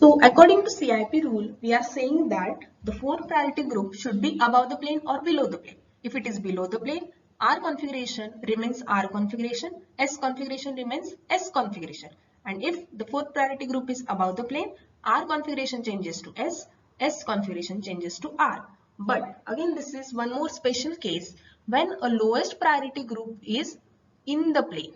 So according to CIP rule, we are saying that the fourth priority group should be above the plane or below the plane. If it is below the plane, R configuration remains R configuration, S configuration remains S configuration. And if the fourth priority group is above the plane, R configuration changes to S, S configuration changes to R. But again, this is one more special case when a lowest priority group is in the plane.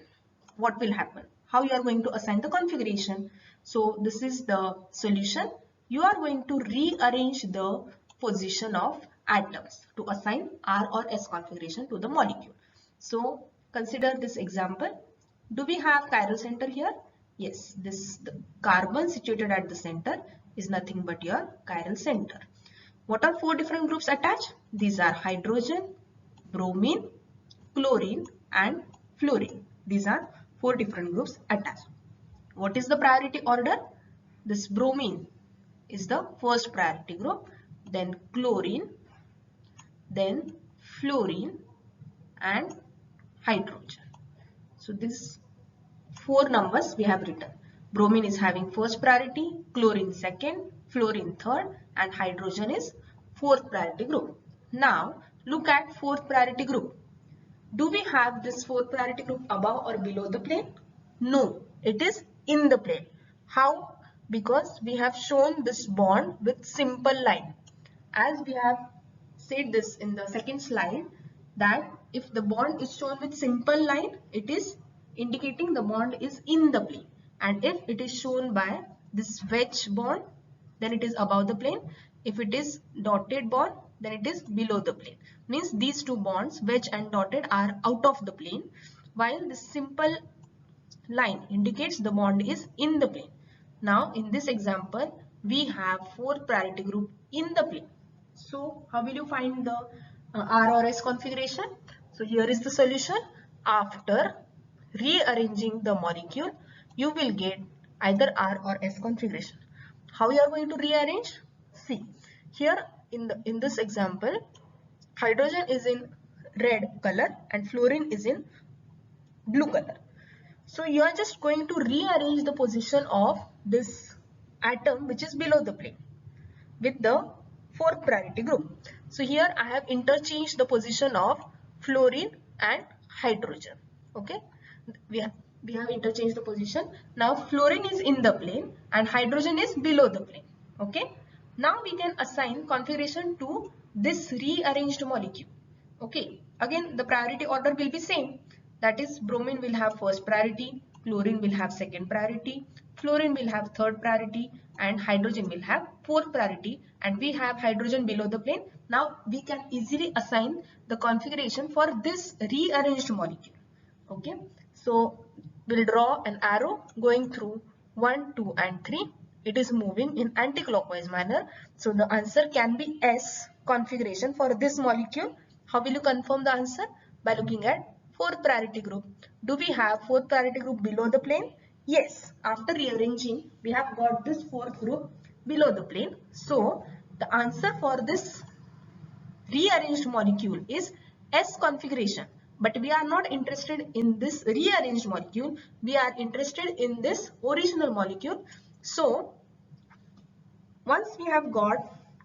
What will happen? How you are going to assign the configuration? So this is the solution. You are going to rearrange the position of atoms to assign R or S configuration to the molecule. So consider this example. Do we have chiral center here? Yes, the carbon situated at the center is nothing but your chiral center. What are four different groups attached? These are hydrogen, bromine, chlorine and fluorine. These are four different groups attached. What is the priority order? This bromine is the first priority group, then chlorine, then fluorine and hydrogen. So these four numbers we have written. Bromine is having first priority, chlorine second, fluorine third and hydrogen is fourth priority group. Now look at fourth priority group. Do we have this fourth priority group above or below the plane? No, it is in the plane. How? Because we have shown this bond with simple line. As we have said this in the second slide, that if the bond is shown with simple line, it is indicating the bond is in the plane. And if it is shown by this wedge bond, then it is above the plane. If it is dotted bond, then it is below the plane. Means these two bonds, wedge and dotted, are out of the plane, while this simple line indicates the bond is in the plane. Now in this example, we have fourth priority group in the plane. So how will you find the R or S configuration? So here is the solution. After rearranging the molecule, you will get either R or S configuration. How you are going to rearrange? See, here in this example, hydrogen is in red color and fluorine is in blue color. So you are just going to rearrange the position of this atom which is below the plane with the fourth priority group. So here I have interchanged the position of fluorine and hydrogen. Okay, we have interchanged the position. Now fluorine is in the plane and hydrogen is below the plane. Okay, now we can assign configuration to this rearranged molecule. Okay, again the priority order will be same. That is, bromine will have first priority, chlorine will have second priority, fluorine will have third priority and hydrogen will have fourth priority, and we have hydrogen below the plane. Now we can easily assign the configuration for this rearranged molecule. Okay, so we'll draw an arrow going through 1, 2 and 3. It is moving in anti-clockwise manner. So the answer can be S configuration for this molecule. How will you confirm the answer? By looking at fourth priority group. Do we have fourth priority group below the plane? Yes, after rearranging, we have got this fourth group below the plane. So the answer for this rearranged molecule is S configuration. But we are not interested in this rearranged molecule. We are interested in this original molecule. So once we have got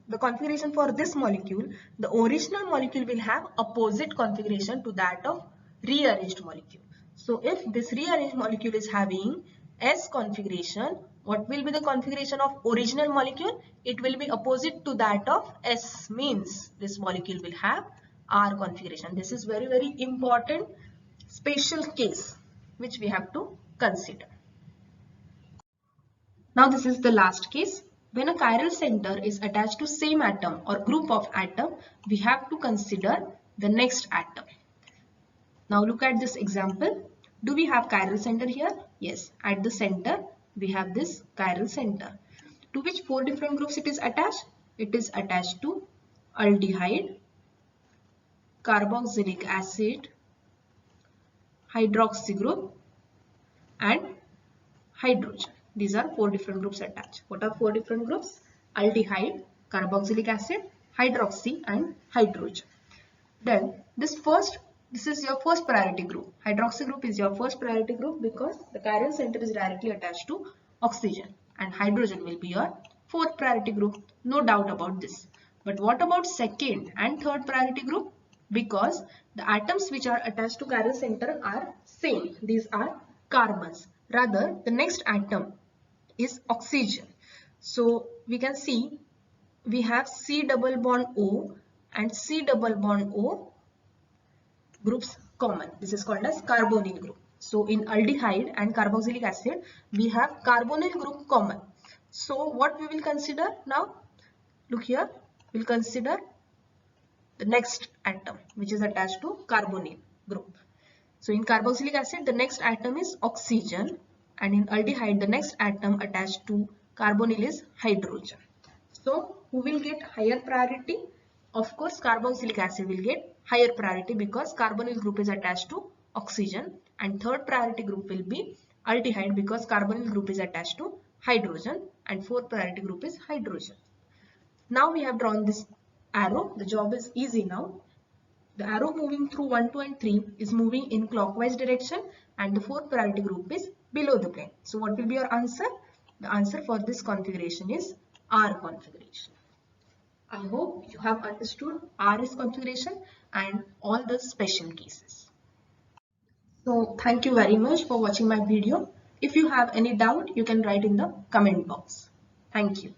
the configuration for this molecule, the original molecule will have opposite configuration to that of rearranged molecule. So if this rearranged molecule is having S configuration, what will be the configuration of original molecule? It will be opposite to that of S, means this molecule will have R configuration. This is very, very important special case which we have to consider. Now this is the last case. When a chiral center is attached to same atom or group of atom, we have to consider the next atom. Now look at this example. Do we have chiral center here? Yes, at the center we have this chiral center. To which four different groups it is attached? It is attached to aldehyde, carboxylic acid, hydroxy group and hydrogen. These are four different groups attached. What are four different groups? Aldehyde, carboxylic acid, hydroxy and hydrogen. Then this is your first priority group. Hydroxy group is your first priority group because the chiral center is directly attached to oxygen. and hydrogen will be your fourth priority group. No doubt about this. But what about second and third priority group? Because the atoms which are attached to chiral center are same. These are carbons. Rather, the next atom is oxygen. So we can see we have C double bond O and C double bond O groups common. This is called as carbonyl group. So in aldehyde and carboxylic acid, we have carbonyl group common. So what we will consider now? Look here, we'll consider the next atom which is attached to carbonyl group. So in carboxylic acid, the next atom is oxygen, and in aldehyde, the next atom attached to carbonyl is hydrogen. So who will get higher priority? Of course, carboxylic acid will get higher priority because carbonyl group is attached to oxygen, and third priority group will be aldehyde because carbonyl group is attached to hydrogen, and fourth priority group is hydrogen. Now we have drawn this arrow. The job is easy now. The arrow moving through 1, 2 and 3 is moving in clockwise direction, and the fourth priority group is below the plane. So what will be your answer? The answer for this configuration is R configuration. I hope you have understood R is configuration and all the special cases. So thank you very much for watching my video. If you have any doubt, you can write in the comment box. Thank you.